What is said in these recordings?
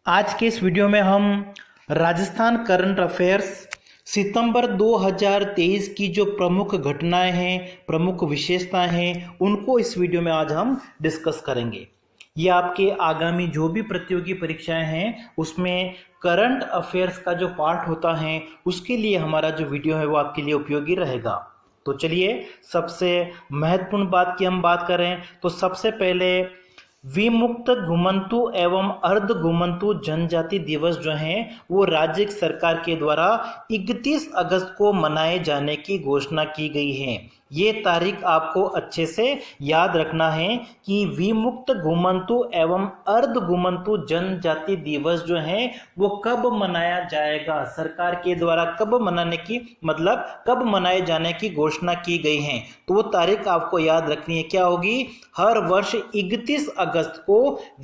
आज के इस वीडियो में हम राजस्थान करंट अफेयर्स सितंबर 2023 की जो प्रमुख घटनाएं हैं, प्रमुख विशेषताएं हैं, उनको इस वीडियो में आज हम डिस्कस करेंगे। ये आपके आगामी जो भी प्रतियोगी परीक्षाएं हैं उसमें करंट अफेयर्स का जो पार्ट होता है उसके लिए हमारा जो वीडियो है वो आपके लिए उपयोगी रहेगा। तो चलिए सबसे महत्वपूर्ण बात की हम बात करें तो सबसे पहले विमुक्त घुमंतु एवं अर्ध घुमंतु जनजाति दिवस जो है वो राज्य सरकार के द्वारा 31 अगस्त को मनाए जाने की घोषणा की गई है। ये तारीख आपको अच्छे से याद रखना है कि विमुक्त घुमंतु एवं अर्ध घुमंतु जनजाति दिवस जो है वो कब मनाया जाएगा, सरकार के द्वारा कब मनाने की मतलब कब मनाए जाने की घोषणा की गई है। तो वो तारीख आपको याद रखनी है, क्या होगी? हर वर्ष 31 अगस्त को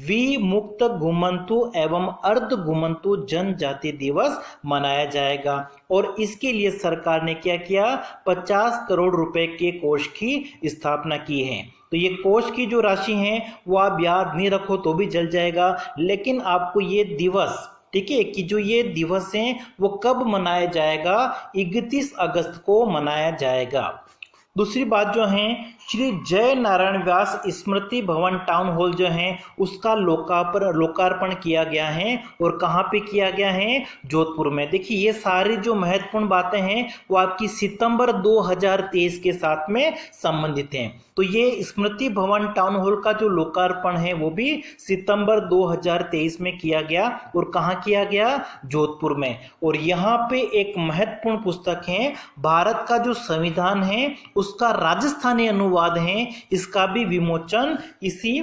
विमुक्त घुमंतु एवं अर्ध घुमंतु जनजाति दिवस मनाया जाएगा। और इसके लिए सरकार ने क्या किया? 50 करोड़ रुपए के कोष की स्थापना की है। तो ये कोष की जो राशि है वो आप याद नहीं रखो तो भी चल जाएगा, लेकिन आपको ये दिवस, ठीक है, कि जो ये दिवस है वो कब मनाया जाएगा? 31 अगस्त को मनाया जाएगा। दूसरी बात जो है, श्री जय नारायण व्यास स्मृति भवन टाउन हॉल जो है उसका लोकार्पण किया गया है। और कहाँ पे किया गया है? जोधपुर में। देखिए ये सारी जो महत्वपूर्ण बातें हैं वो आपकी सितंबर 2023 के साथ में संबंधित हैं। तो ये स्मृति भवन टाउन हॉल का जो लोकार्पण है वो भी सितंबर 2023 में किया गया। और कहाँ किया गया? जोधपुर में। और यहाँ पे एक महत्वपूर्ण पुस्तक है, भारत का जो संविधान है उसका राजस्थानी अनुवाद है, इसका भी विमोचन इसी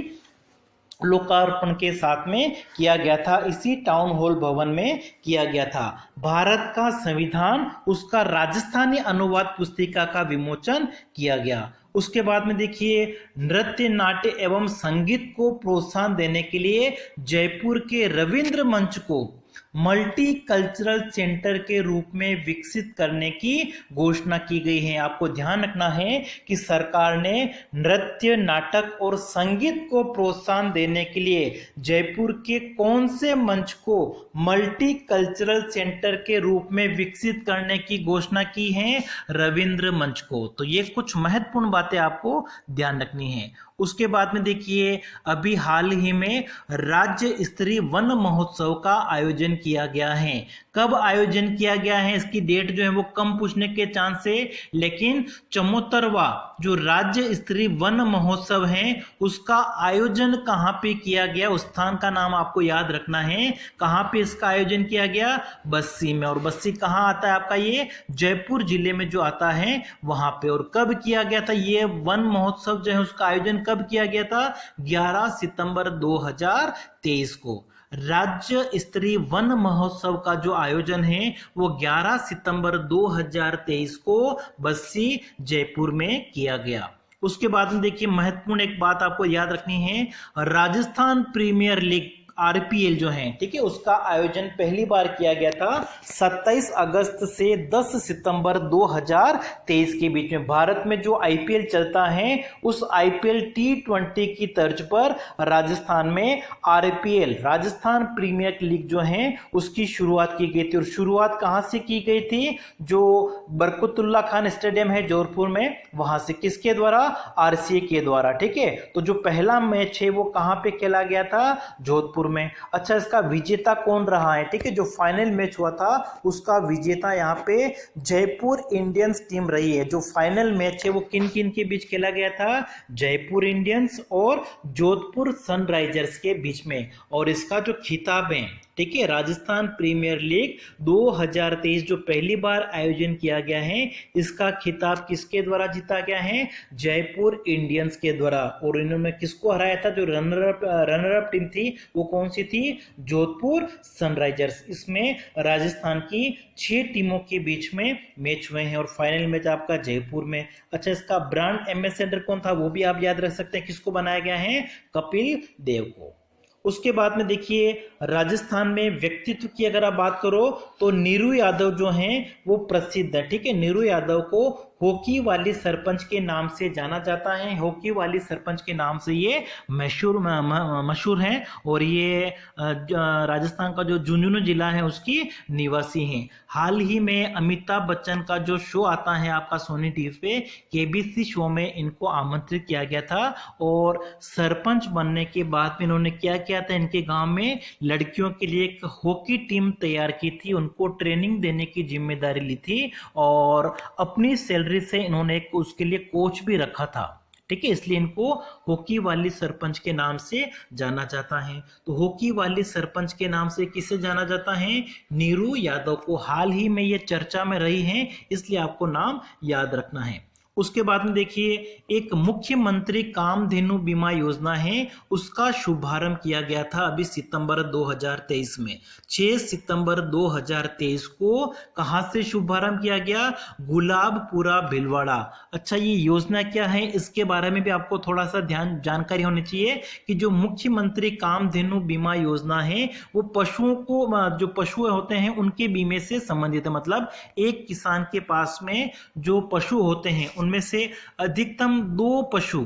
लोकार्पण के साथ में किया गया था, इसी टाउन हॉल भवन में किया गया था। भारत का संविधान उसका राजस्थानी अनुवाद पुस्तिका का विमोचन किया गया। उसके बाद में देखिए, नृत्य नाट्य एवं संगीत को प्रोत्साहन देने के लिए जयपुर के रविंद्र मंच को मल्टी कल्चरल सेंटर के रूप में विकसित करने की घोषणा की गई है। आपको ध्यान रखना है कि सरकार ने नृत्य, नाटक और संगीत को प्रोत्साहन देने के लिए जयपुर के कौन से मंच को मल्टी कल्चरल सेंटर के रूप में विकसित करने की घोषणा की है? रविंद्र मंच को। तो ये कुछ महत्वपूर्ण बातें आपको ध्यान रखनी है। उसके बाद में देखिए, अभी हाल ही में राज्य स्तरीय वन महोत्सव का आयोजन किया गया है। कब आयोजन किया गया है? इसकी डेट जो है वो कम पूछने के चांस है, लेकिन 74वां जो राज्य स्तरीय वन महोत्सव है उसका आयोजन कहां पे किया गया? उस स्थान का नाम आपको याद रखना है। कहां पे इसका आयोजन किया गया? बस्सी में। और बस्सी कहां आता है आपका? ये जयपुर जिले में जो आता है वहां पे। और कब किया गया था ये वन महोत्सव जो है उसका आयोजन? कब किया गया था? 11 सितंबर 2023 को। राज्य स्तरीय वन महोत्सव का जो आयोजन है वो 11 सितंबर 2023 को बस्सी जयपुर में किया गया। उसके बाद में देखिए, महत्वपूर्ण एक बात आपको याद रखनी है, राजस्थान प्रीमियर लीग आरपीएल जो है, ठीक है, उसका आयोजन पहली बार किया गया था 27 अगस्त से 10 सितंबर 2023 के बीच में। भारत में जो आईपीएल चलता है उस आईपीएल T20 की तर्ज पर राजस्थान में आरपीएल, राजस्थान प्रीमियर लीग जो है उसकी शुरुआत की गई थी। और शुरुआत कहां से की गई थी? जो बरकतुल्ला खान स्टेडियम है जोधपुर में, वहां से। किसके द्वारा? आरसीए के द्वारा, ठीक है। तो जो पहला मैच है वो कहां पे खेला गया था? जोधपुर में। अच्छा, इसका विजेता कौन रहा है? ठीक है, जो फाइनल मैच हुआ था उसका विजेता यहाँ पे जयपुर इंडियंस टीम रही है। जो फाइनल मैच है वो किन किन के बीच खेला गया था? जयपुर इंडियंस और जोधपुर सनराइजर्स के बीच में। और इसका जो खिताब है, ठीक है, राजस्थान प्रीमियर लीग 2023 जो पहली बार आयोजन किया गया है, इसका खिताब किसके द्वारा जीता गया है? जयपुर इंडियंस के द्वारा। और इन्होंने किसको हराया था? जो रनर अप टीम थी वो कौन सी थी? जोधपुर सनराइजर्स। इसमें राजस्थान की 6 टीमों के बीच में मैच हुए हैं और फाइनल मैच आपका जयपुर में। अच्छा, इसका ब्रांड एम्बेसडर कौन था वो भी आप याद रख सकते हैं। किसको बनाया गया है? कपिल देव को। उसके बाद में देखिए, राजस्थान में व्यक्तित्व की अगर आप बात करो तो नीरू यादव जो हैं वो प्रसिद्ध है, ठीक है। नीरू यादव को हॉकी वाली सरपंच के नाम से जाना जाता है। हॉकी वाली सरपंच के नाम से ये मशहूर हैं और ये राजस्थान का जो झुंझुनू जिला है उसकी निवासी हैं। हाल ही में अमिताभ बच्चन का जो शो आता है आपका सोनी टीवी पे, केबीसी शो में इनको आमंत्रित किया गया था और सरपंच बनने के बाद में इन्होंने क्या किया था, इनके गांव में लड़कियों के लिए एक हॉकी टीम तैयार की थी, उनको ट्रेनिंग देने की जिम्मेदारी ली थी और अपनी सैलरी से इन्होंने उसके लिए कोच भी रखा था। ठीक है, इसलिए इनको हॉकी वाली सरपंच के नाम से जाना जाता है। तो हॉकी वाली सरपंच के नाम से किसे जाना जाता है? नीरू यादव को। हाल ही में ये चर्चा में रही हैं, इसलिए आपको नाम याद रखना है। उसके बाद में देखिए, एक मुख्यमंत्री कामधेनु बीमा योजना है, उसका शुभारंभ किया गया था अभी सितंबर 2023 में। 6 सितंबर 2023 को कहां से शुभारंभ किया गया? गुलाबपुरा भीलवाड़ा। अच्छा, ये योजना क्या है, इसके बारे में भी आपको थोड़ा सा जानकारी होनी चाहिए कि जो मुख्यमंत्री कामधेनु बीमा योजना है वो पशुओं को, जो पशु होते हैं उनके बीमे से संबंधित है। मतलब एक किसान के पास में जो पशु होते हैं उनमें से अधिकतम 2 पशु,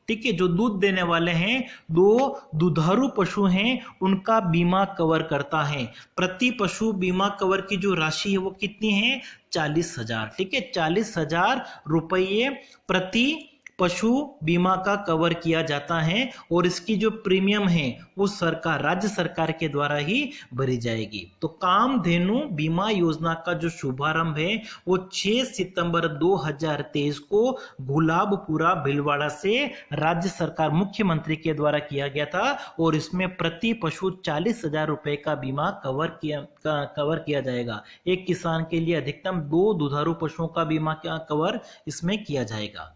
ठीक है, जो दूध देने वाले हैं, 2 दुधारू पशु हैं, उनका बीमा कवर करता है। प्रति पशु बीमा कवर की जो राशि है वो कितनी है? 40,000। ठीक है, 40,000 रुपये प्रति पशु बीमा का कवर किया जाता है और इसकी जो प्रीमियम है वो सरकार, राज्य सरकार के द्वारा ही भरी जाएगी। तो कामधेनु बीमा योजना का जो शुभारंभ है वो 6 सितंबर 2023 को गुलाबपुरा भीलवाड़ा से राज्य सरकार, मुख्यमंत्री के द्वारा किया गया था और इसमें प्रति पशु 40,000 रुपए का बीमा कवर किया जाएगा। एक किसान के लिए अधिकतम 2 दुधारू पशुओं का बीमा कवर इसमें किया जाएगा।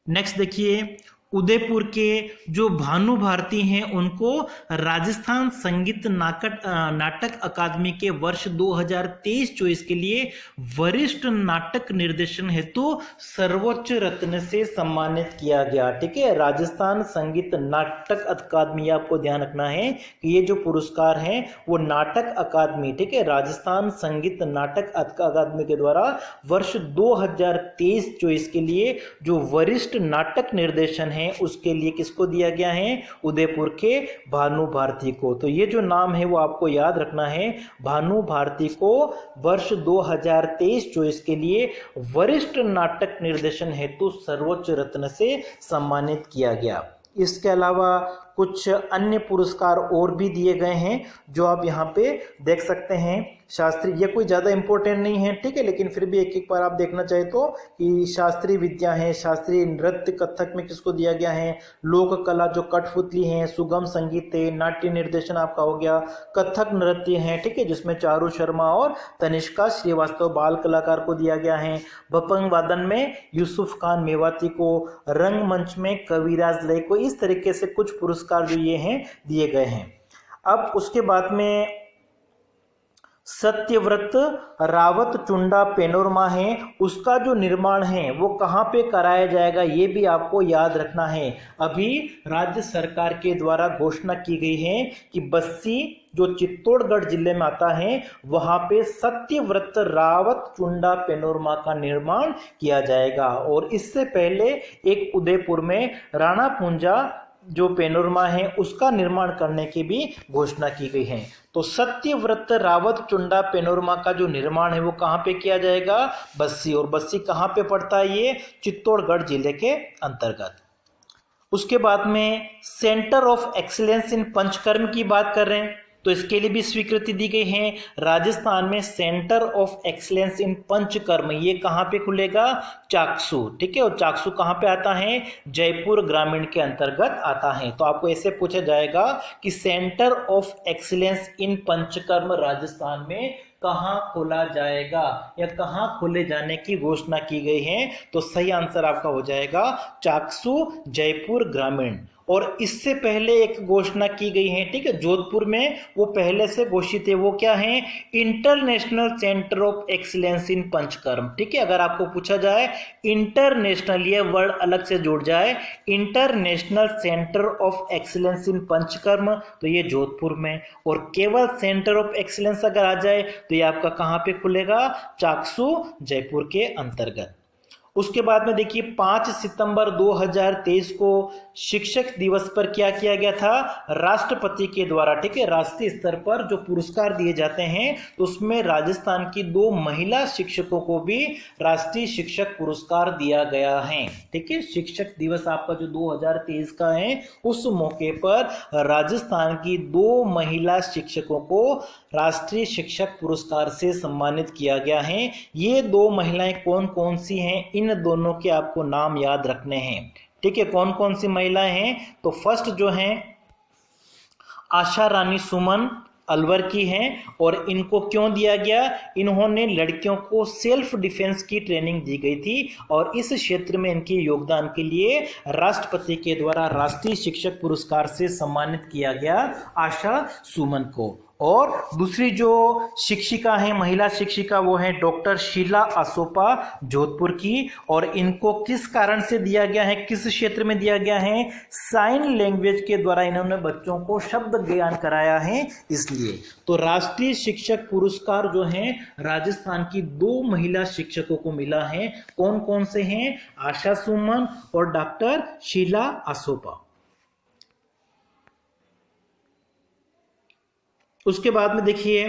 नेक्स्ट देखिए, उदयपुर के जो भानु भारती हैं उनको राजस्थान संगीत नाटक अकादमी के वर्ष 2023-24 के लिए वरिष्ठ नाटक निर्देशन हेतु सर्वोच्च रत्न से सम्मानित किया गया। ठीक है, राजस्थान संगीत नाटक अकादमी, आपको ध्यान रखना है कि ये जो पुरस्कार है वो नाटक अकादमी, ठीक है, राजस्थान संगीत नाटक अकादमी के द्वारा वर्ष 2023-24 के लिए जो वरिष्ठ नाटक निर्देशन है उसके लिए किसको दिया गया है? उदयपुर के भानु भारती को। तो ये जो नाम है वो आपको याद रखना है। भानु भारती को वर्ष 2023-24 के लिए वरिष्ठ नाटक निर्देशन हेतु सर्वोच्च रत्न से सम्मानित किया गया। इसके अलावा कुछ अन्य पुरस्कार और भी दिए गए हैं जो आप यहाँ पे देख सकते हैं। शास्त्रीय, ये कोई ज़्यादा इंपॉर्टेंट नहीं है, ठीक है, लेकिन फिर भी एक एक बार आप देखना चाहे तो कि शास्त्रीय विद्या है, शास्त्रीय नृत्य कथक में किसको दिया गया है, लोक कला जो कठपुतली है, सुगम संगीत है, नाट्य निर्देशन आपका हो गया, कथक नृत्य है, ठीक है, जिसमें चारू शर्मा और तनिष्का श्रीवास्तव बाल कलाकार को दिया गया है। भपंग वादन में यूसुफ खान मेवाती को, रंगमंच में कविराज लय को, इस तरीके से कुछ पुरस्कार जो ये हैं दिए गए हैं। अब उसके बाद में सत्यव्रत रावत चुंडा पेनोरमा है, उसका जो निर्माण है वो कहाँ पे कराया जाएगा ये भी आपको याद रखना है। अभी राज्य सरकार के द्वारा घोषणा की गई है कि बस्सी जो चित्तौड़गढ़ जिले में आता है वहां पे सत्यव्रत रावत चुंडा पेनोरमा का निर्माण किया जाएगा। और इससे पहले एक उदयपुर में राणा पुंजा जो पेनोरमा है उसका निर्माण करने की भी घोषणा की गई है। तो सत्यव्रत रावत चुंडा पेनोरमा का जो निर्माण है वो कहाँ पे किया जाएगा? बस्सी। और बस्सी कहाँ पे पड़ता है? ये चित्तौड़गढ़ जिले के अंतर्गत। उसके बाद में centre of excellence in panchakarma की बात कर रहे हैं तो इसके लिए भी स्वीकृति दी गई है। राजस्थान में centre of excellence in panchakarma, ये कहाँ पे खुलेगा? चाकसू, ठीक है। और चाकसू कहाँ पे आता है? जयपुर ग्रामीण के अंतर्गत आता है। तो आपको ऐसे पूछा जाएगा कि centre of excellence in panchakarma Rajasthan में कहाँ खोला जाएगा या कहाँ खोले जाने की घोषणा की गई है? तो सही आंसर आपका हो जाएगा चाकसू, जयपुर ग्रामीण। और इससे पहले एक घोषणा की गई है, ठीक है, जोधपुर में वो पहले से घोषित है, वो क्या है, international centre of excellence in panchakarma, ठीक है। अगर आपको पूछा जाए इंटरनेशनल, ये वर्ड अलग से जुड़ जाए, international centre of excellence in panchakarma, तो ये जोधपुर में, और केवल सेंटर ऑफ एक्सीलेंस अगर आ जाए तो ये आपका कहाँ पे खुलेगा, चाकसू जयपुर के अंतर्गत। उसके बाद में देखिए 5 सितंबर 2023 को शिक्षक दिवस पर क्या किया गया था, राष्ट्रपति के द्वारा, ठीक है, राष्ट्रीय स्तर पर जो पुरस्कार दिए जाते हैं तो उसमें राजस्थान की 2 महिला शिक्षकों को भी राष्ट्रीय शिक्षक पुरस्कार दिया गया है, ठीक है। शिक्षक दिवस आपका जो 2023 का है, उस मौके पर राजस्थान की 2 महिला शिक्षकों को राष्ट्रीय शिक्षक पुरस्कार से सम्मानित किया गया है। ये 2 महिलाएं कौन कौन सी हैं, इन दोनों के आपको नाम याद रखने हैं, ठीक है। कौन कौन सी महिलाएं हैं, तो फर्स्ट जो हैं आशा रानी सुमन अलवर की हैं, और इनको क्यों दिया गया, इन्होंने लड़कियों को सेल्फ डिफेंस की ट्रेनिंग दी गई थी और इस क्षेत्र में इनके योगदान के लिए राष्ट्रपति के द्वारा राष्ट्रीय शिक्षक पुरस्कार से सम्मानित किया गया आशा सुमन को। और दूसरी जो शिक्षिका है, महिला शिक्षिका, वो है डॉक्टर शीला असोपा जोधपुर की, और इनको किस कारण से दिया गया है, किस क्षेत्र में दिया गया है, साइन लैंग्वेज के द्वारा इन्होंने बच्चों को शब्द ज्ञान कराया है, इसलिए। तो राष्ट्रीय शिक्षक पुरस्कार जो है राजस्थान की 2 महिला शिक्षकों को मिला है, कौन कौन से हैं, आशा सुमन और डॉक्टर शीला असोपा। उसके बाद में देखिए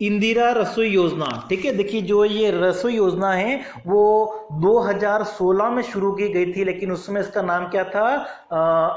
इंदिरा रसोई योजना, ठीक है। देखिए जो ये रसोई योजना है वो 2016 में शुरू की गई थी, लेकिन उसमें इसका नाम क्या था,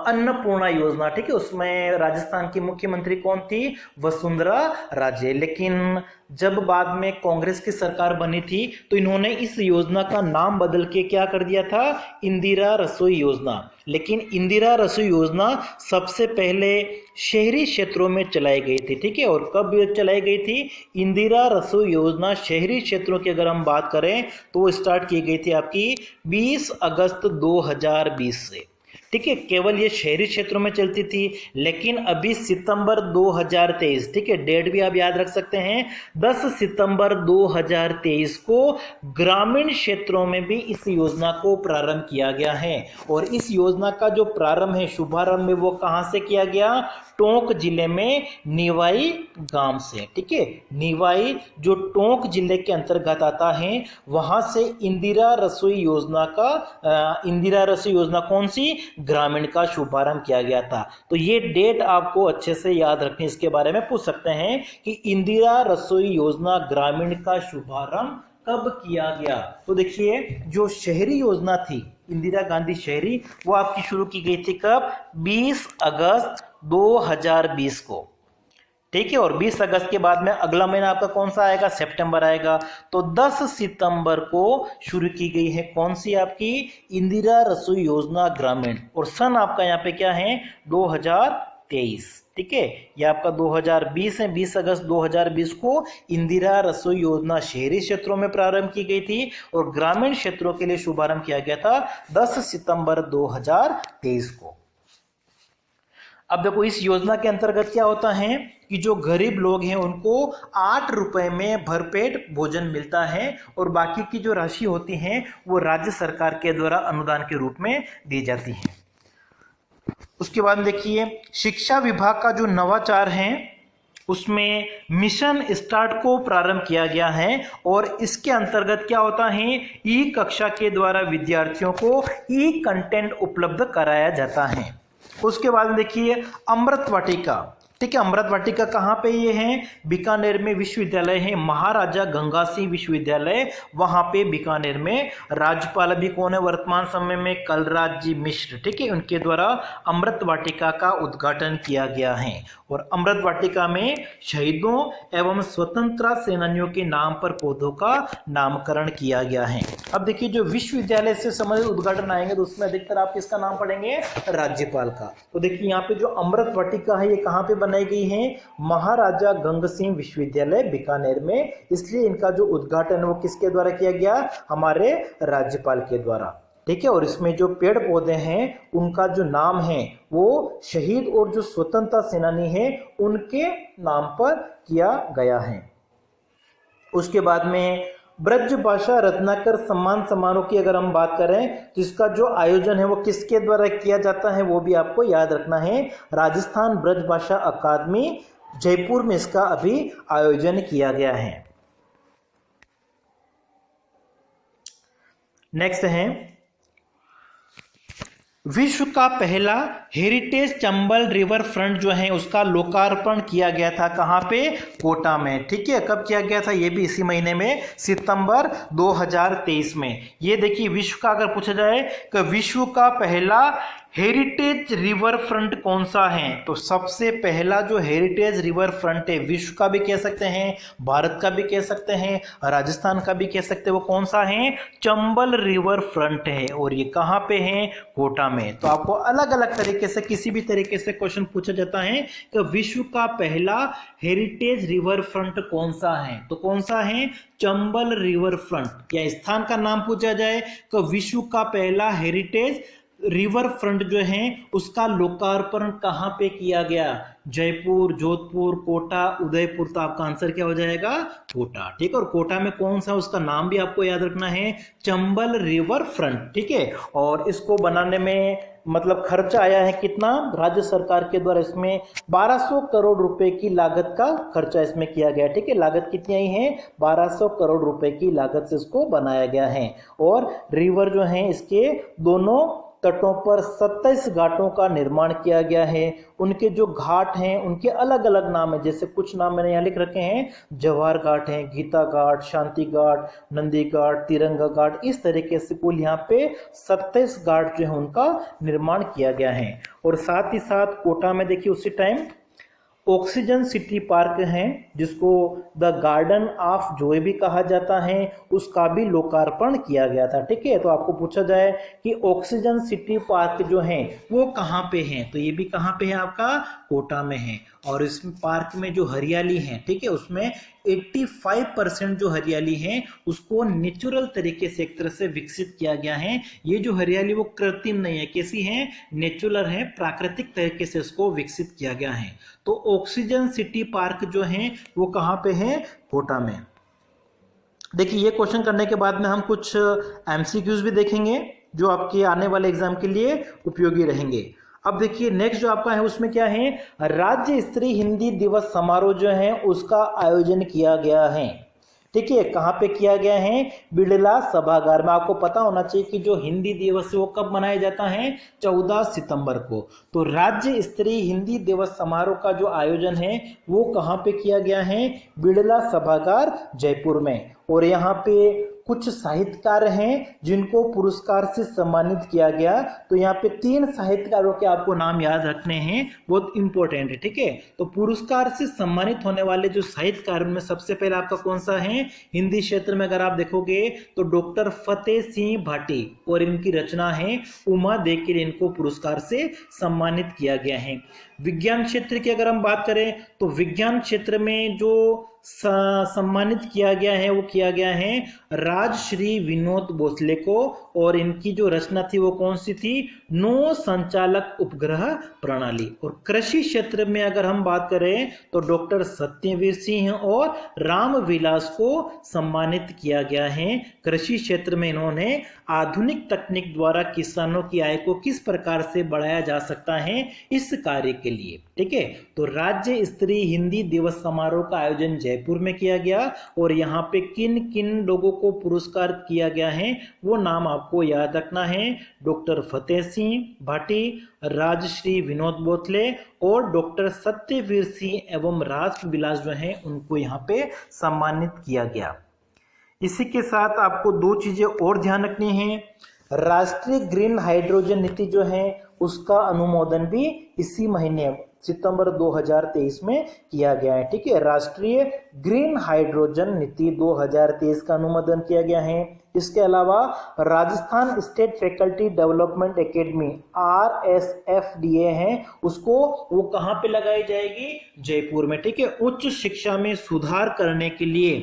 अन्नपूर्णा योजना, ठीक है। उसमें राजस्थान की मुख्यमंत्री कौन थी, वसुंधरा राजे। लेकिन जब बाद में कांग्रेस की सरकार बनी थी तो इन्होंने इस योजना का नाम बदल के क्या कर दिया था, इंदिरा रसोई योजना। लेकिन इंदिरा रसोई योजना सबसे पहले शहरी क्षेत्रों में चलाई गई थी, ठीक है। और कब चलाई गई थी, इंदिरा रसोई योजना शहरी क्षेत्रों की अगर हम बात करें तो वो स्टार्ट की गई थी आपकी 20 अगस्त 2020 से, ठीक है। केवल ये शहरी क्षेत्रों में चलती थी, लेकिन अभी सितंबर 2023, ठीक है, डेट भी आप याद रख सकते हैं, 10 सितंबर 2023 को ग्रामीण क्षेत्रों में भी इस योजना को प्रारंभ किया गया है। और इस योजना का जो प्रारंभ है, शुभारंभ है, वो कहां से किया गया, टोंक जिले में निवाई गांव से, ठीक है। निवाई जो टोंक जिले के अंतर्गत आता है, वहां से इंदिरा रसोई योजना कौन सी, ग्रामीण का शुभारंभ किया गया था। तो ये डेट आपको अच्छे से याद रखनी, इसके बारे में पूछ सकते हैं कि इंदिरा रसोई योजना ग्रामीण का शुभारंभ कब किया गया। तो देखिए जो शहरी योजना थी इंदिरा गांधी शहरी, वो आपकी शुरू की गई थी कब, 20 अगस्त 2020 को, ठीक है। और 20 अगस्त के बाद में अगला महीना आपका कौन सा आएगा, सितंबर आएगा। तो 10 सितंबर को शुरू की गई है कौन सी आपकी, इंदिरा रसोई योजना ग्रामीण, और सन आपका यहाँ पे क्या है, 2023, ठीक है। यह आपका 2020 है, 20 अगस्त 2020 को इंदिरा रसोई योजना शहरी क्षेत्रों में प्रारंभ की गई थी और ग्रामीण क्षेत्रों के लिए शुभारंभ किया गया था 10 सितंबर 2023 को। अब देखो इस योजना के अंतर्गत क्या होता है कि जो गरीब लोग हैं उनको 8 रुपए में भरपेट भोजन मिलता है, और बाकी की जो राशि होती है वो राज्य सरकार के द्वारा अनुदान के रूप में दी जाती है। उसके बाद देखिए शिक्षा विभाग का जो नवाचार है उसमें मिशन स्टार्ट को प्रारंभ किया गया है, और इसके अंतर्गत क्या होता है, ई कक्षा के द्वारा विद्यार्थियों को ई कंटेंट उपलब्ध कराया जाता है। उसके बाद देखिए अमृत वाटिका, ठीक है। अमृत वाटिका कहाँ पे ये है, बीकानेर में विश्वविद्यालय है महाराजा गंगा सिंह विश्वविद्यालय, वहां पे बीकानेर में। राज्यपाल अभी कौन है वर्तमान समय में, कलराज जी मिश्र, ठीक है। उनके द्वारा अमृत वाटिका का उद्घाटन किया गया है, और अमृत वाटिका में शहीदों एवं स्वतंत्रता सेनानियों के नाम पर पौधों का नामकरण किया गया है। अब देखिए जो विश्वविद्यालय से संबंधित उद्घाटन आएंगे तो उसमें अधिकतर आप किसका नाम पढ़ेंगे, राज्यपाल का। तो देखिए यहाँ पे जो अमृत वाटिका है ये कहाँ पे बनाई गई है, महाराजा गंगा सिंह विश्वविद्यालय बीकानेर में, इसलिए इनका जो उद्घाटन है वो किसके द्वारा किया गया, हमारे राज्यपाल के द्वारा। ठीक है। और इसमें जो पेड़ पौधे हैं उनका जो नाम है वो शहीद और जो स्वतंत्रता सेनानी है उनके नाम पर किया गया है। उसके बाद में ब्रज भाषा रत्नाकर सम्मान समारोह की अगर हम बात करें तो इसका जो आयोजन है वो किसके द्वारा किया जाता है वो भी आपको याद रखना है। राजस्थान ब्रज भाषा अकादमी जयपुर में इसका अभी आयोजन किया गया है। नेक्स्ट है विश्व का पहला हेरिटेज चंबल रिवर फ्रंट जो है उसका लोकार्पण किया गया था कहाँ पे, कोटा में। ठीक है, कब किया गया था, ये भी इसी महीने में सितंबर 2023 में। ये देखिए विश्व का अगर पूछा जाए कि विश्व का पहला हेरिटेज रिवर फ्रंट कौन सा है, तो सबसे पहला जो हेरिटेज रिवर फ्रंट है, विश्व का भी कह सकते हैं, भारत का भी कह सकते हैं, राजस्थान का भी कह सकते हैं, वो कौन सा है, चंबल रिवर फ्रंट है। और ये कहाँ पे है, कोटा में। तो आपको अलग अलग तरीके से किसी भी तरीके से क्वेश्चन पूछा जाता है कि विश्व का पहला हेरिटेज रिवर फ्रंट कौन सा है, तो कौन सा है, चंबल रिवर फ्रंट। या स्थान का नाम पूछा जाए तो विश्व का पहला हेरिटेज रिवर फ्रंट जो है उसका लोकार्पण कहां पे किया गया, जयपुर, जोधपुर, कोटा, उदयपुर। तो आपका आंसर क्या हो जाएगा, कोटा। ठीक है, और कोटा में कौन सा, उसका नाम भी आपको याद रखना है, चंबल रिवर फ्रंट। ठीक है, और इसको बनाने में मतलब खर्चा आया है कितना, राज्य सरकार के द्वारा इसमें 1200 करोड़ रुपए की लागत का खर्चा इसमें किया गया। ठीक है, लागत कितनी आई है, 1200 करोड़ रुपए की लागत से इसको बनाया गया है। और रिवर जो है इसके दोनों तटों पर 27 घाटों का निर्माण किया गया है। उनके जो घाट हैं उनके अलग अलग नाम है, जैसे कुछ नाम मैंने यहाँ लिख रखे हैं, जवाहर घाट है, गीता घाट, शांति घाट, नंदी घाट, तिरंगा घाट। इस तरीके से कुल यहाँ पे 27 घाट जो है उनका निर्माण किया गया है। और साथ ही साथ कोटा में देखिए उसी टाइम ऑक्सीजन सिटी पार्क है जिसको द गार्डन ऑफ जॉय भी कहा जाता है, उसका भी लोकार्पण किया गया था। ठीक है, तो आपको पूछा जाए कि ऑक्सीजन सिटी पार्क जो है वो कहाँ पे है, तो ये भी कहाँ पे है, आपका कोटा में है। और इस पार्क में जो हरियाली है, ठीक है, उसमें 85% जो हरियाली है उसको नेचुरल तरीके से एक तरह से विकसित किया गया है। ये जो हरियाली वो कृत्रिम नहीं है, कैसी है, नेचुरल है, प्राकृतिक तरीके से इसको विकसित किया गया है। तो ऑक्सीजन सिटी पार्क जो है वो कहाँ पे है, कोटा में। देखिए ये क्वेश्चन करने के बाद में हम कुछ एमसीक्यूज भी देखेंगे जो आपके आने वाले एग्जाम के लिए उपयोगी रहेंगे। अब देखिए नेक्स्ट जो आपका है उसमें क्या है, राज्य स्तरीय हिंदी दिवस समारोह जो है उसका आयोजन किया गया है। ठीक है, कहाँ पे किया गया है, बिड़ला सभागार में। आपको पता होना चाहिए कि जो हिंदी दिवस है वो कब मनाया जाता है, 14 सितंबर को। तो राज्य स्तरीय हिंदी दिवस समारोह का जो आयोजन है वो कहाँ पे किया गया है, बिड़ला सभागार जयपुर में। और यहाँ पे कुछ साहित्यकार हैं जिनको पुरस्कार से सम्मानित किया गया। तो यहाँ पे 3 साहित्यकारों के आपको नाम याद रखने हैं, बहुत इंपॉर्टेंट है। ठीक है, तो पुरस्कार से सम्मानित होने वाले जो साहित्यकार में सबसे पहले आपका कौन सा है, हिंदी क्षेत्र में अगर आप देखोगे तो डॉक्टर फतेह सिंह भाटी, और इनकी रचना है उमा देकर, इनको पुरस्कार से सम्मानित किया गया है। विज्ञान क्षेत्र की अगर हम बात करें तो विज्ञान क्षेत्र में जो सम्मानित किया गया है वो किया गया है राजश्री विनोद भोसले को, और इनकी जो रचना थी वो कौन सी थी, नौ संचालक उपग्रह प्रणाली। और कृषि क्षेत्र में अगर हम बात करें तो डॉक्टर सत्यवीर सिंह और रामविलास को सम्मानित किया गया है। कृषि क्षेत्र में इन्होंने आधुनिक तकनीक द्वारा किसानों की आय को किस प्रकार से बढ़ाया जा सकता है इस कार्य के लिए। ठीक है, तो राज्य स्तरीय हिंदी दिवस समारोह का आयोजन जयपुर में किया गया। और यहाँ पे किन किन लोगों को पुरस्कार किया गया है वो नाम आपको याद रखना है, डॉक्टर फतेह सिंह भाटी, राजश्री विनोद भोसले और डॉक्टर सत्यवीर सिंह एवं रामविलास जो है उनको यहाँ पे सम्मानित किया गया। इसी के साथ आपको 2 चीजें और ध्यान रखनी है, राष्ट्रीय ग्रीन हाइड्रोजन नीति जो है उसका अनुमोदन भी इसी महीने सितंबर 2023 में किया गया है। ठीक है, राष्ट्रीय ग्रीन हाइड्रोजन नीति 2023 का अनुमोदन किया गया है। इसके अलावा Rajasthan state faculty development academy RSFDA है, उसको वो कहाँ पे लगाई जाएगी, जयपुर में। ठीक है, उच्च शिक्षा में सुधार करने के लिए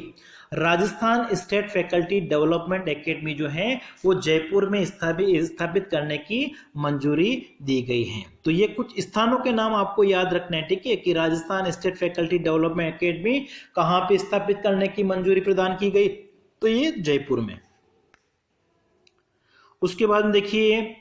Rajasthan state faculty development academy जो है वो जयपुर में स्थापित करने की मंजूरी दी गई है। तो ये कुछ स्थानों के नाम आपको याद रखने हैं, ठीक है, कि Rajasthan state faculty development academy कहाँ पे स्थापित करने की मंजूरी प्रदान की गई, तो ये जयपुर में। उसके बाद देखिए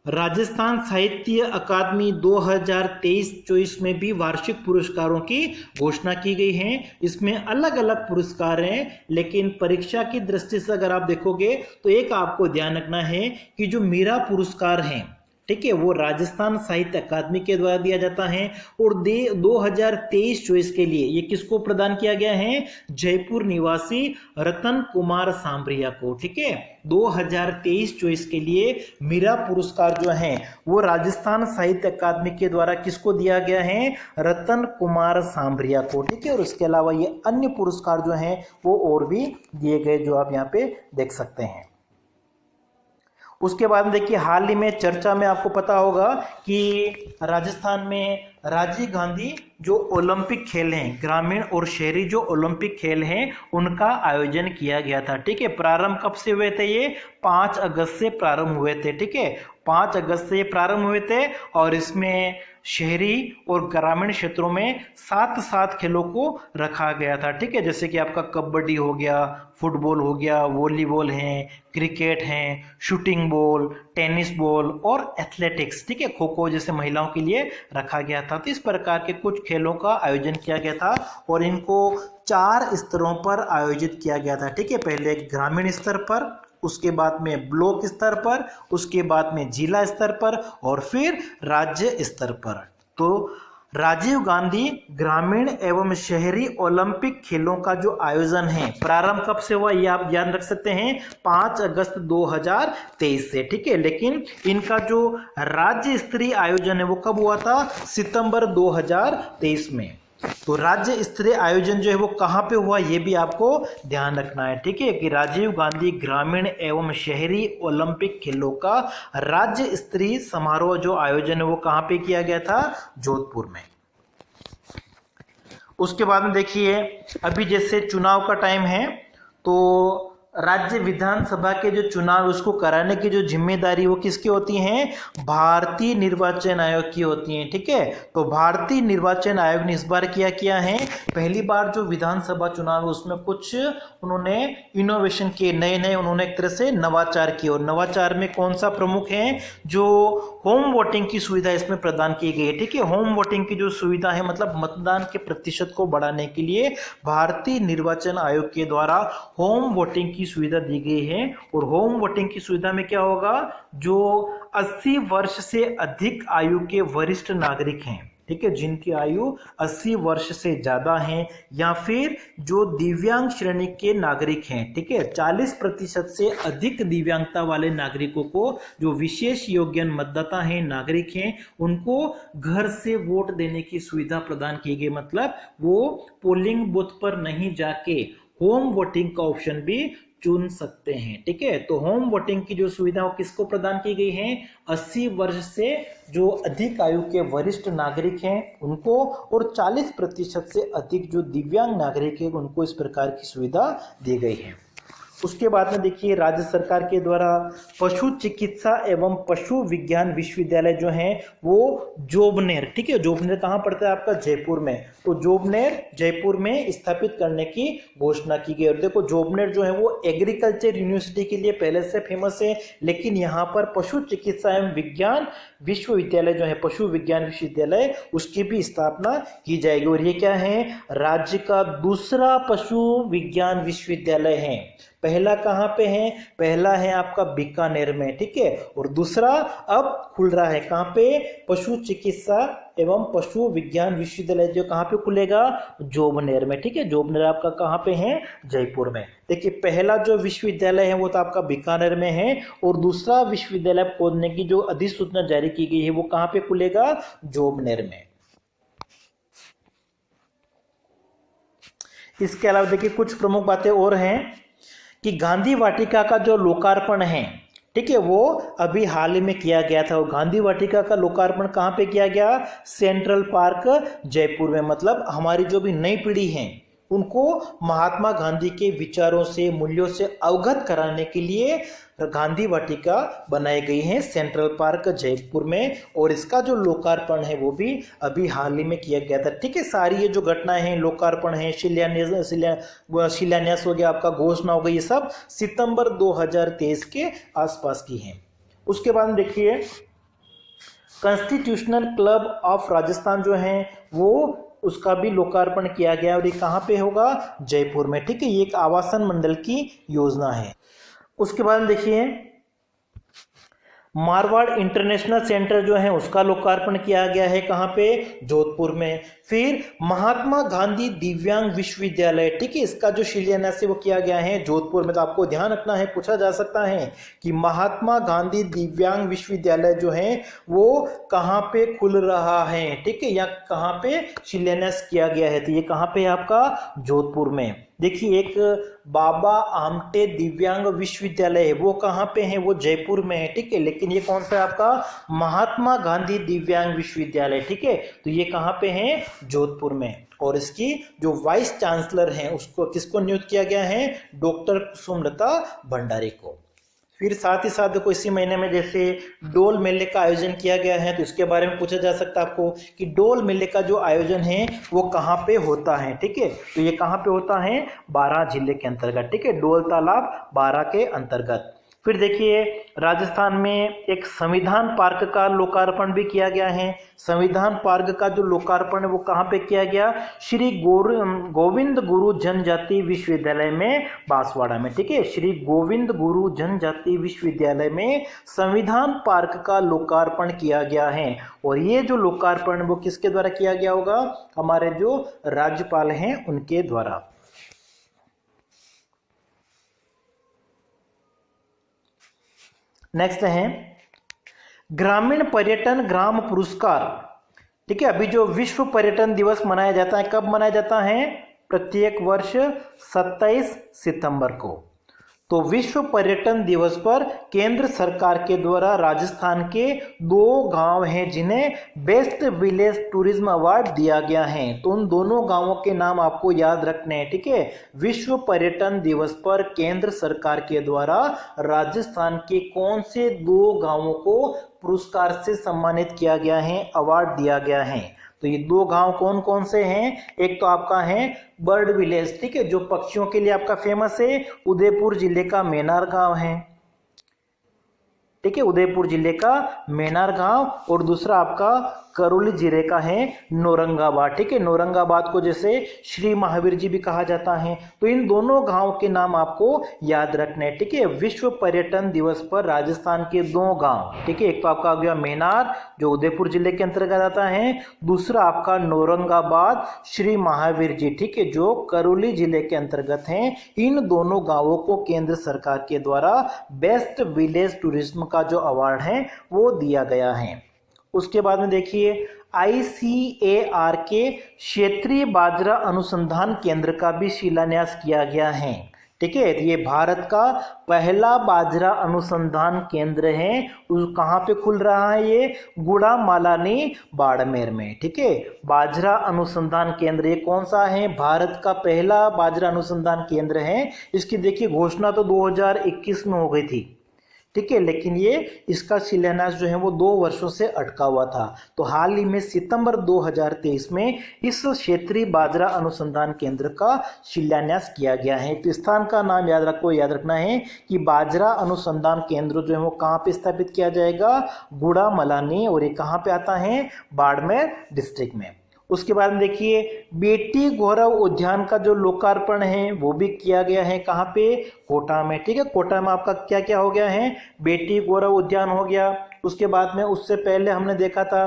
राजस्थान साहित्य अकादमी 2023-24 में भी वार्षिक पुरस्कारों की घोषणा की गई है। इसमें अलग अलग पुरस्कार हैं, लेकिन परीक्षा की दृष्टि से अगर आप देखोगे तो एक आपको ध्यान रखना है कि जो मीरा पुरस्कार हैं, ठीक है, वो राजस्थान साहित्य अकादमी के द्वारा दिया जाता है और 2023-24 के लिए ये किसको प्रदान किया गया है, जयपुर निवासी रतन कुमार सांभरिया को, ठीक है। 2023-24 के लिए मीरा पुरस्कार जो है वो राजस्थान साहित्य अकादमी के द्वारा किसको दिया गया है, रतन कुमार सांभरिया को, ठीक है। और इसके अलावा ये अन्य पुरस्कार जो हैं वो और भी दिए गए, जो आप यहाँ पे देख सकते हैं। उसके बाद देखिए हाल ही में चर्चा में आपको पता होगा कि राजस्थान में राजीव गांधी जो ओलंपिक खेल हैं, ग्रामीण और शहरी जो ओलंपिक खेल हैं उनका आयोजन किया गया था, ठीक है। प्रारंभ कब से हुए थे, ये 5 अगस्त से प्रारंभ हुए थे, ठीक है, 5 अगस्त से ये प्रारंभ हुए थे। और इसमें शहरी और ग्रामीण क्षेत्रों में 7 खेलों को रखा गया था, ठीक है, जैसे कि आपका कबड्डी हो गया, फुटबॉल हो गया, वॉलीबॉल है, क्रिकेट है, शूटिंग बॉल, टेनिस बॉल और एथलेटिक्स, ठीक है, खो खो जैसे महिलाओं के लिए रखा गया था। तो इस प्रकार के कुछ खेलों का आयोजन किया गया था और इनको 4 स्तरों पर आयोजित किया गया था, ठीक है। पहले ग्रामीण स्तर पर, उसके बाद में ब्लॉक स्तर पर, उसके बाद में जिला स्तर पर और फिर राज्य स्तर पर। तो राजीव गांधी ग्रामीण एवं शहरी ओलंपिक खेलों का जो आयोजन है प्रारंभ कब से हुआ, ये आप याद रख सकते हैं, 5 अगस्त 2023 से, ठीक है। लेकिन इनका जो राज्य स्तरीय आयोजन है वो कब हुआ था, सितंबर 2023 में। तो राज्य स्तरीय आयोजन जो है वो कहाँ पे हुआ, ये भी आपको ध्यान रखना है, ठीक है, कि राजीव गांधी ग्रामीण एवं शहरी ओलंपिक खेलों का राज्य स्तरीय समारोह जो आयोजन है वो कहाँ पे किया गया था, जोधपुर में। उसके बाद में देखिए अभी जैसे चुनाव का टाइम है तो राज्य विधानसभा के जो चुनाव उसको कराने की जो जिम्मेदारी वो किसकी होती है, भारतीय निर्वाचन आयोग की होती है, ठीक है। तो भारतीय निर्वाचन आयोग ने इस बार किया है, पहली बार जो विधानसभा चुनाव है उसमें कुछ उन्होंने इनोवेशन किए, नए उन्होंने एक तरह से नवाचार किए। और नवाचार में कौन सा प्रमुख है, जो होम वोटिंग की सुविधा इसमें प्रदान की गई है, ठीक है। होम वोटिंग की जो सुविधा है मतलब मतदान के प्रतिशत को बढ़ाने के लिए भारतीय निर्वाचन आयोग के द्वारा होम वोटिंग की सुविधा दी गई है। और होम वोटिंग की सुविधा में क्या होगा, जो 80 वर्ष से अधिक आयु के वरिष्ठ नागरिक हैं, ठीक है, जिनकी आयु 80 वर्ष से ज्यादा है, या फिर जो दिव्यांग श्रेणी के नागरिक हैं, ठीक है, 40% से अधिक दिव्यांगता वाले नागरिकों को, जो विशेष योग्य मतदाता हैं, नागरिक हैं, उनको घर से वोट देने की सुविधा प्रदान की गई। मतलब वो पोलिंग बूथ पर नहीं जाके होम वोटिंग का ऑप्शन भी चुन सकते हैं, ठीक है। तो होम वोटिंग की जो सुविधा वो किसको प्रदान की गई है, 80 वर्ष से जो अधिक आयु के वरिष्ठ नागरिक हैं उनको, और 40% से अधिक जो दिव्यांग नागरिक हैं उनको इस प्रकार की सुविधा दी गई है। उसके बाद में देखिए राज्य सरकार के द्वारा पशु चिकित्सा एवं पशु विज्ञान विश्वविद्यालय जो है वो जोबनेर, ठीक है, जोबनेर कहाँ पड़ता है आपका, जयपुर में। तो जोबनेर जयपुर में स्थापित करने की घोषणा की गई। और देखो जोबनेर जो है वो एग्रीकल्चर यूनिवर्सिटी के लिए पहले से फेमस है, लेकिन यहाँ पर पशु चिकित्सा एवं विज्ञान विश्वविद्यालय जो है, पशु विज्ञान विश्वविद्यालय, उसकी भी स्थापना की जाएगी। और ये क्या है, राज्य का दूसरा पशु विज्ञान विश्वविद्यालय है। पहला कहाँ पे है, पहला है आपका बीकानेर में, ठीक है, और दूसरा अब खुल रहा है कहाँ पे, पशु चिकित्सा एवं पशु विज्ञान विश्वविद्यालय जो कहाँ पे खुलेगा, जोबनेर में, ठीक है। जोबनेर आपका कहाँ पे है, जयपुर में। देखिए पहला जो विश्वविद्यालय है वो तो आपका बीकानेर में है, और दूसरा विश्वविद्यालय खोलने की जो अधिसूचना जारी की गई है वो कहाँ पे खुलेगा, जोबनेर में। इसके अलावा देखिए कुछ प्रमुख बातें और हैं कि गांधी वाटिका का जो लोकार्पण है, ठीक है, वो अभी हाल ही में किया गया था। गांधी वाटिका का लोकार्पण कहाँ पे किया गया, सेंट्रल पार्क जयपुर में। मतलब हमारी जो भी नई पीढ़ी है उनको महात्मा गांधी के विचारों से, मूल्यों से अवगत कराने के लिए गांधी वाटिका बनाई गई है सेंट्रल पार्क जयपुर में, और इसका जो लोकार्पण है वो भी अभी हाल ही में किया गया था। ठीक है, सारी ये जो घटनाएं हैं, लोकार्पण है, शिलान्यास हो गया, आपका घोषणा हो गई, ये सब सितंबर 2023 के आसपास की हैं। उसके बाद देखिए कॉन्स्टिट्यूशनल क्लब ऑफ राजस्थान जो है वो उसका भी लोकार्पण किया गया, और ये कहाँ पे होगा? जयपुर में। ठीक है, ये एक आवासन मंडल की योजना है। उसके बाद देखिए मारवाड़ इंटरनेशनल सेंटर जो है उसका लोकार्पण किया गया है, कहाँ पे? जोधपुर में। फिर महात्मा गांधी दिव्यांग विश्वविद्यालय, ठीक है, इसका जो शिलान्यास है वो किया गया है जोधपुर में। तो आपको ध्यान रखना है, पूछा जा सकता है कि महात्मा गांधी दिव्यांग विश्वविद्यालय जो है वो कहाँ पे खुल रहा है, ठीक है, या कहाँ पे शिलान्यास किया गया है? तो ये कहाँ पे? आपका जोधपुर में। देखिए एक बाबा आमटे दिव्यांग विश्वविद्यालय है, वो कहाँ पे है? वो जयपुर में है। ठीक है, लेकिन ये कौन सा है? आपका महात्मा गांधी दिव्यांग विश्वविद्यालय। ठीक है, तो ये कहाँ पे है? जोधपुर में। और इसकी जो वाइस चांसलर हैं उसको किसको नियुक्त किया गया है? डॉक्टर कुसुमलता भंडारी को। फिर साथ ही साथ देखो इसी महीने में जैसे डोल मेले का आयोजन किया गया है, तो इसके बारे में पूछा जा सकता है आपको कि डोल मेले का जो आयोजन है वो कहाँ पे होता है। ठीक है, तो ये कहाँ पे होता है? बारां जिले के अंतर्गत। ठीक है, डोल तालाब बारां के अंतर्गत। फिर देखिए राजस्थान में एक संविधान पार्क का लोकार्पण भी किया गया है। संविधान पार्क का जो लोकार्पण है वो कहाँ पे किया गया? श्री गोविंद गुरु जनजाति विश्वविद्यालय में, बांसवाड़ा में। ठीक है, श्री गोविंद गुरु जनजाति विश्वविद्यालय में संविधान पार्क का लोकार्पण किया गया है। और ये जो लोकार्पण वो किसके द्वारा किया गया होगा? हमारे जो राज्यपाल हैं उनके द्वारा। नेक्स्ट है ग्रामीण पर्यटन ग्राम पुरस्कार। ठीक है, अभी जो विश्व पर्यटन दिवस मनाया जाता है, कब मनाया जाता है? प्रत्येक वर्ष 27 सितंबर को। तो विश्व पर्यटन दिवस पर केंद्र सरकार के द्वारा राजस्थान के 2 गांव हैं जिन्हें बेस्ट विलेज टूरिज्म अवार्ड दिया गया है। तो उन दोनों गांवों के नाम आपको याद रखने हैं। ठीक है, विश्व पर्यटन दिवस पर केंद्र सरकार के द्वारा राजस्थान के कौन से 2 गांवों को पुरस्कार से सम्मानित किया गया है, अवार्ड दिया गया है? तो ये 2 गांव कौन कौन से हैं? एक तो आपका है बर्ड विलेज, ठीक है, जो पक्षियों के लिए आपका फेमस है, उदयपुर जिले का मेनार गांव है। ठीक है, उदयपुर जिले का मेनार गांव। और दूसरा आपका करौली जिले का है नौरंगाबाद। ठीक है, नौरंगाबाद को जैसे श्री महावीर जी भी कहा जाता है। तो इन दोनों गांव के नाम आपको याद रखने हैं। ठीक है, विश्व पर्यटन दिवस पर राजस्थान के 2 गांव। ठीक है, एक तो आपका आ गया मेनार जो उदयपुर जिले के अंतर्गत आता है, दूसरा आपका नौरंगाबाद श्री महावीर जी, ठीक है, जो करौली जिले के अंतर्गत हैं। इन दोनों गांवों को केंद्र सरकार के द्वारा बेस्ट विलेज टूरिज्म का जो अवार्ड है वो दिया गया है। उसके बाद में देखिए ICAR के क्षेत्रीय बाजरा अनुसंधान केंद्र का भी शिलान्यास किया गया है। ठीक है, ये भारत का पहला बाजरा अनुसंधान केंद्र है। कहाँ पे खुल रहा है? ये गुड़ामालानी बाड़मेर में। ठीक है, बाजरा अनुसंधान केंद्र ये कौन सा है? भारत का पहला बाजरा अनुसंधान केंद्र है। इसकी देखिए घोषणा तो 2021 में हो गई थी। ठीक है, लेकिन ये इसका शिलान्यास जो है वो 2 वर्षों से अटका हुआ था। तो हाल ही में सितंबर 2023 में इस क्षेत्रीय बाजरा अनुसंधान केंद्र का शिलान्यास किया गया है। तो स्थान का नाम याद रखना है कि बाजरा अनुसंधान केंद्र जो है वो कहाँ पे स्थापित किया जाएगा? गुड़ामलानी, और ये कहाँ पे आता है? बाड़मेर डिस्ट्रिक्ट में। उसके बाद में देखिए बेटी गौरव उद्यान का जो लोकार्पण है वो भी किया गया है। कहाँ पे? कोटा में। ठीक है, कोटा में आपका क्या क्या हो गया है? बेटी गौरव उद्यान हो गया। उसके बाद में उससे पहले हमने देखा था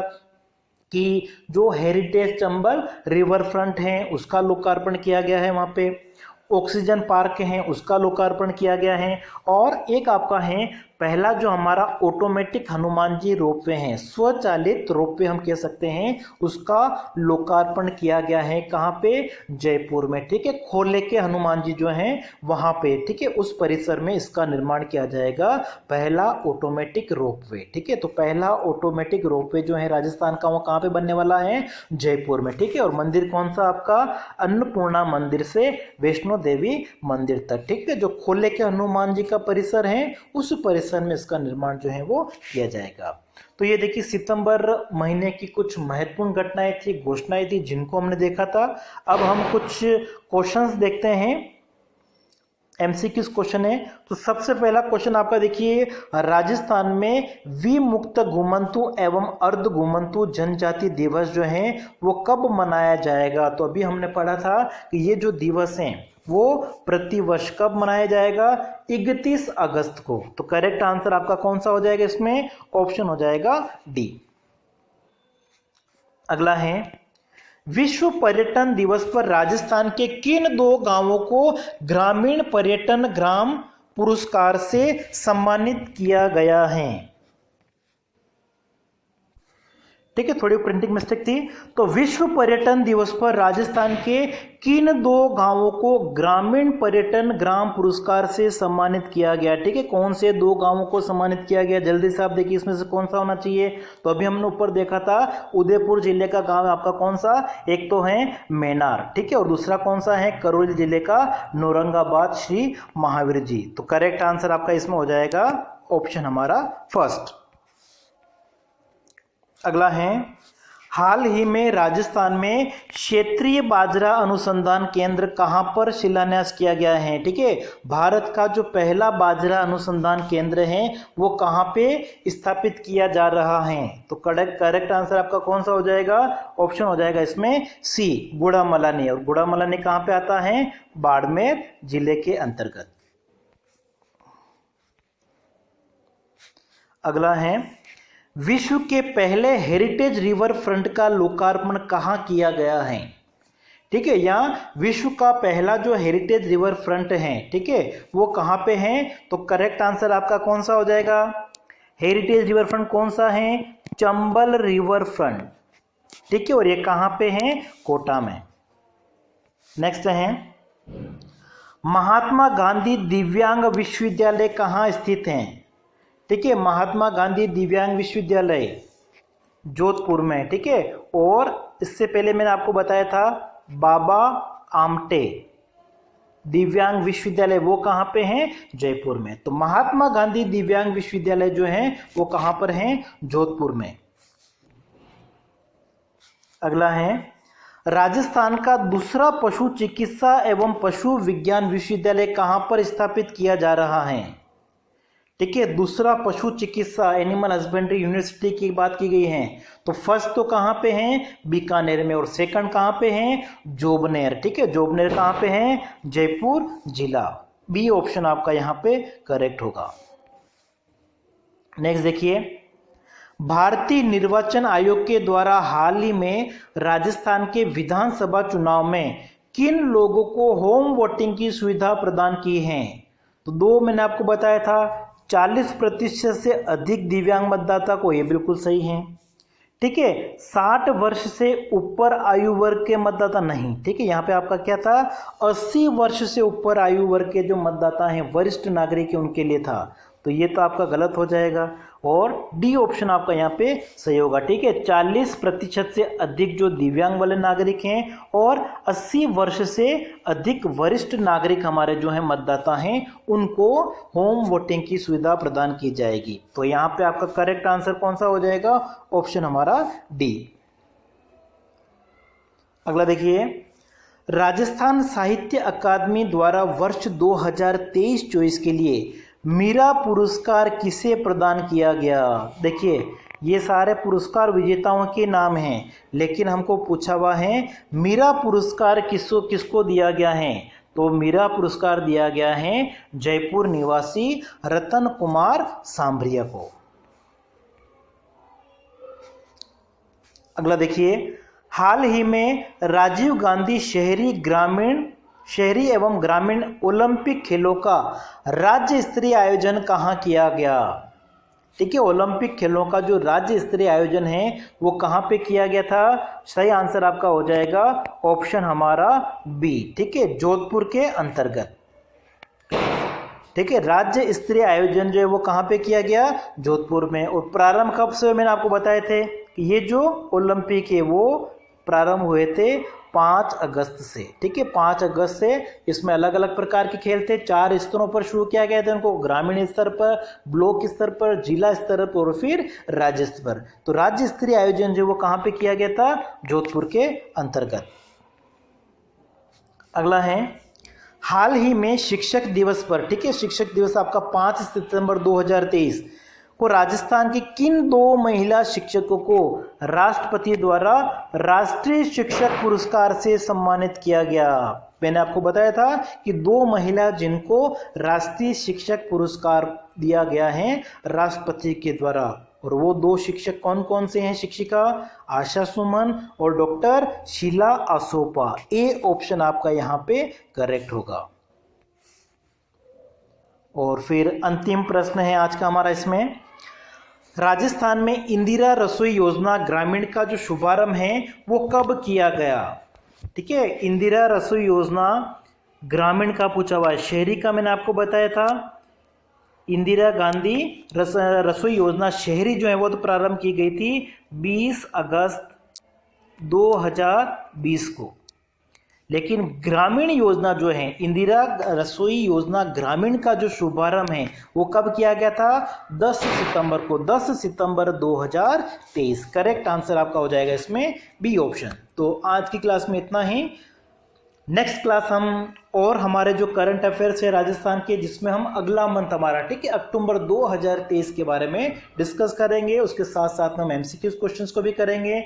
कि जो हेरिटेज चंबल रिवर फ्रंट है उसका लोकार्पण किया गया है, वहाँ पे ऑक्सीजन पार्क है उसका लोकार्पण किया गया है। और एक आपका है पहला जो हमारा ऑटोमेटिक हनुमान जी रोपवे है, स्वचालित रोपवे हम कह सकते हैं, उसका लोकार्पण किया गया है कहाँ पे, जयपुर में। ठीक है, खोले के हनुमान जी जो हैं वहां पे, ठीक है, उस परिसर में इसका निर्माण किया जाएगा, पहला ऑटोमेटिक रोपवे। ठीक है, तो पहला ऑटोमेटिक रोपवे जो है राजस्थान का वो कहाँ पे बनने वाला है, जयपुर में। ठीक है, और मंदिर कौन सा आपका, अन्नपूर्णा मंदिर से वैष्णो देवी मंदिर तक। ठीक है, जो खोले के हनुमान जी का परिसर है उस परिसर में इसका निर्माण जो है वो किया जाएगा। तो ये देखिए सितंबर महीने की कुछ महत्वपूर्ण घटनाएं थी, घोषणाएं थी, जिनको हमने देखा था। अब हम कुछ क्वेश्चंस देखते हैं, एमसीक्यूज क्वेश्चन है। तो सबसे पहला क्वेश्चन आपका देखिए, राजस्थान में विमुक्त घुमंतु एवं अर्ध घुमंतु जनजाति दिवस जो है वो कब मनाया जाएगा। तो अभी हमने पढ़ा था कि ये जो दिवस हैं वो प्रतिवर्ष कब मनाया जाएगा, 31 अगस्त को। तो करेक्ट आंसर आपका कौन सा हो जाएगा इसमें, ऑप्शन हो जाएगा डी। अगला है, विश्व पर्यटन दिवस पर राजस्थान के किन 2 गांवों को ग्रामीण पर्यटन ग्राम पुरस्कार से सम्मानित किया गया है। ठीक है, थोड़ी प्रिंटिंग मिस्टेक थी। तो विश्व पर्यटन दिवस पर राजस्थान के किन 2 गांवों को ग्रामीण पर्यटन ग्राम पुरस्कार से सम्मानित किया गया। ठीक है, कौन से 2 गांवों को सम्मानित किया गया, जल्दी से आप देखिए इसमें से कौन सा होना चाहिए। तो अभी हमने ऊपर देखा था उदयपुर जिले का गांव आपका कौन सा, एक तो है मेनार, ठीक है, और दूसरा कौन सा है, करौली जिले का नौरंगाबाद श्री महावीर जी। तो करेक्ट आंसर आपका इसमें हो जाएगा ऑप्शन हमारा फर्स्ट। अगला है, हाल ही में राजस्थान में क्षेत्रीय बाजरा अनुसंधान केंद्र कहां पर शिलान्यास किया गया है। ठीक है, भारत का जो पहला बाजरा अनुसंधान केंद्र है वो कहां पे स्थापित किया जा रहा है। तो करेक्ट आंसर आपका कौन सा हो जाएगा, ऑप्शन हो जाएगा इसमें सी, गुड़ामलानी। और गुड़ामलानी कहां पे आता है, बाड़मेर जिले के अंतर्गत। अगला है, विश्व के पहले हेरिटेज रिवर फ्रंट का लोकार्पण कहां किया गया है। ठीक है, यहाँ विश्व का पहला जो हेरिटेज रिवर फ्रंट है, ठीक है, वो कहां पे है। तो करेक्ट आंसर आपका कौन सा हो जाएगा, हेरिटेज रिवर फ्रंट कौन सा है, चंबल रिवर फ्रंट। ठीक है, और ये कहां पे है, कोटा में। नेक्स्ट है, महात्मा गांधी दिव्यांग विश्वविद्यालय कहां स्थित है। ठीक है, महात्मा गांधी दिव्यांग विश्वविद्यालय जोधपुर में। ठीक है, और इससे पहले मैंने आपको बताया था बाबा आमटे दिव्यांग विश्वविद्यालय, वो कहां पे है, जयपुर में। तो महात्मा गांधी दिव्यांग विश्वविद्यालय जो है वो कहां पर है, जोधपुर में। अगला है, राजस्थान का दूसरा पशु चिकित्सा एवं पशु विज्ञान विश्वविद्यालय कहां पर स्थापित किया जा रहा है। ठीक है, दूसरा पशु चिकित्सा एनिमल हस्बेंड्री यूनिवर्सिटी की बात की गई है। तो फर्स्ट तो कहां पे है, बीकानेर में, और सेकंड कहां पे है, जोबनेर। ठीक है, जोबनेर कहां पे है, जयपुर जिला। बी ऑप्शन आपका यहां पे करेक्ट होगा। नेक्स्ट देखिए, भारतीय निर्वाचन आयोग के द्वारा हाल ही में राजस्थान के विधानसभा चुनाव में किन लोगों को होम वोटिंग की सुविधा प्रदान की है। तो 2 मैंने आपको बताया था, 40% से अधिक दिव्यांग मतदाता को, ये बिल्कुल सही है। ठीक है, 60 वर्ष से ऊपर आयु वर्ग के मतदाता नहीं। ठीक है, यहाँ पे आपका क्या था, 80 वर्ष से ऊपर आयु वर्ग के जो मतदाता हैं, वरिष्ठ नागरिक, उनके लिए था। तो ये तो आपका गलत हो जाएगा, और डी ऑप्शन आपका यहाँ पे सही होगा। ठीक है, 40% से अधिक जो दिव्यांग वाले नागरिक हैं और 80 वर्ष से अधिक वरिष्ठ नागरिक हमारे जो हैं मतदाता हैं, उनको होम वोटिंग की सुविधा प्रदान की जाएगी। तो यहाँ पे आपका करेक्ट आंसर कौन सा हो जाएगा, ऑप्शन हमारा डी। अगला देखिए, राजस्थान साहित्य अकादमी द्वारा वर्ष 2023-24 के लिए मीरा पुरस्कार किसे प्रदान किया गया। देखिए, ये सारे पुरस्कार विजेताओं के नाम हैं, लेकिन हमको पूछा हुआ है मीरा पुरस्कार किसको दिया गया है। तो मीरा पुरस्कार दिया गया है जयपुर निवासी रतन कुमार सांभरिया को। अगला देखिए, हाल ही में राजीव गांधी शहरी ग्रामीण शहरी एवं ग्रामीण ओलंपिक खेलों का राज्य स्तरीय आयोजन कहाँ किया गया? ठीक है, ओलंपिक खेलों का जो राज्य स्तरीय आयोजन है वो कहाँ पे किया गया था? सही आंसर आपका हो जाएगा ऑप्शन हमारा बी। ठीक है, जोधपुर के अंतर्गत। ठीक है, राज्य स्तरीय आयोजन जो है वो कहाँ पे किया गया? जोधपुर में। और प्रारंभ कब से? मैंने आपको बताए थे कि ये जो ओलंपिक है वो प्रारंभ हुए थे 5 अगस्त से। ठीक है, 5 अगस्त से इसमें अलग अलग प्रकार के खेल थे। 4 स्तरों पर शुरू किया गया था उनको, ग्रामीण स्तर पर, ब्लॉक स्तर पर, जिला स्तर पर और फिर राज्य स्तर पर। तो राज्य स्तरीय आयोजन जो वो कहाँ पे किया गया था? जोधपुर के अंतर्गत। अगला है, हाल ही में शिक्षक दिवस पर, ठीक है, शिक्षक दिवस आपका 5 सितंबर 2023 को राजस्थान के किन 2 महिला शिक्षकों को राष्ट्रपति द्वारा राष्ट्रीय शिक्षक पुरस्कार से सम्मानित किया गया? मैंने आपको बताया था कि 2 महिला जिनको राष्ट्रीय शिक्षक पुरस्कार दिया गया है राष्ट्रपति के द्वारा, और वो 2 शिक्षक कौन कौन से हैं? शिक्षिका आशा सुमन और doctor Sheela Asopa. A option आपका यहाँ पे करेक्ट होगा। और फिर अंतिम प्रश्न है आज का हमारा इसमें, राजस्थान में इंदिरा रसोई योजना ग्रामीण का जो शुभारंभ है वो कब किया गया? ठीक है, इंदिरा रसोई योजना ग्रामीण का पूछा हुआ है। शहरी का मैंने आपको बताया था, इंदिरा गांधी रसोई योजना शहरी जो है वो तो प्रारंभ की गई थी 20 अगस्त 2020 को। लेकिन ग्रामीण योजना जो है, इंदिरा रसोई योजना ग्रामीण का जो शुभारंभ है वो कब किया गया था? 10 सितंबर को, 10 सितंबर 2023। करेक्ट आंसर आपका हो जाएगा इसमें बी ऑप्शन। तो आज की क्लास में इतना ही। नेक्स्ट क्लास हम और हमारे जो करंट अफेयर्स है राजस्थान के, जिसमें हम अगला मंथ हमारा, ठीक है, अक्टूबर 2023 के बारे में डिस्कस करेंगे। उसके साथ साथ हम एमसीक्यूज क्वेश्चंस को भी करेंगे।